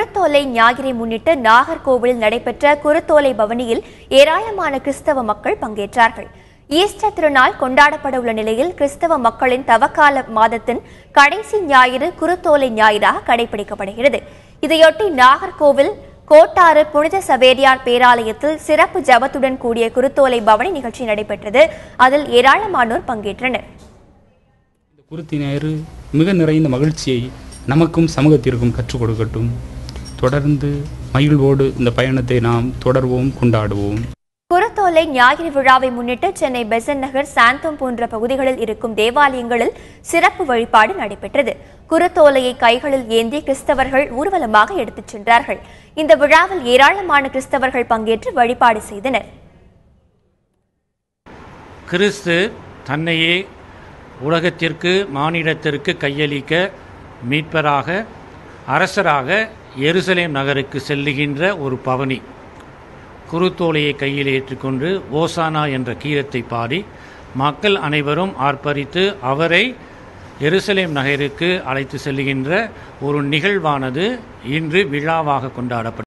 குருத்தோலை ஞாயிறை முன்னிட்டு நாகர்கோவிலில் நடைபெற்ற குருத்தோலை பவனியில் ஏராளமான கிறிஸ்தவ மக்கள் பங்கேற்றார்கள். ஈஸ்டர் திருநாள் கொண்டாடப்பட உள்ள நிலையில் கிறிஸ்தவ மக்களின் தவக்கால மாதத்தின் கடைசி ஞாயிறு குருத்தோலை ஞாயிறாக கடைபிடிக்கப்படுகிறது. இதையொட்டி நாகர்கோவில் கோட்டாறு புனித சவேரியார் பேராலயத்தில் சிறப்பு ஜபத்துடன் கூடிய குருத்தோலை பவனி நிகழ்ச்சி நடைபெற்றது. அதில் ஏராளமானோர் பங்கேற்றனர். குருத்தி ஞாயிறு மிக நிறைந்த மகிழ்ச்சியை நமக்கும் சமூகத்திற்கும் கற்றுக் கொடுக்கட்டும். தொடர்ந்து மகிழ்வோடு இந்த பயணத்தை நாம் தொடர்வோம், கொண்டாடுவோம். குருத்தோலை ஞாயிறு விழாவை முன்னிட்டு சென்னை பெசன்ட் நகர், சாந்தோம் போன்ற பகுதிகளில் இருக்கும் தேவாலயங்களில் சிறப்பு வழிபாடு நடைபெற்றது. குருத்தோலையை கைகளில் ஏந்தி கிறிஸ்தவர்கள் ஊர்வலமாக எடுத்துச் சென்றார்கள். இந்த விழாவில் ஏராளமான கிறிஸ்தவர்கள் பங்கேற்று வழிபாடு செய்தனர். கிறிஸ்து தன்னையே உலகத்திற்கு, மானிடத்திற்கு கையளிக்க மீட்பராக, அரசராக எருசலேம் நகருக்கு செல்லுகின்ற ஒரு பவனி. குருத்தோலையை கையில் ஏற்றுக்கொண்டு ஓசானா என்ற கீதத்தை பாடி மக்கள் அனைவரும் ஆர்ப்பரித்து அவரை எருசலேம் நகருக்கு அழைத்து செல்லுகின்ற ஒரு நிகழ்வானது இன்று விழாவாக கொண்டாடப்பட்டது.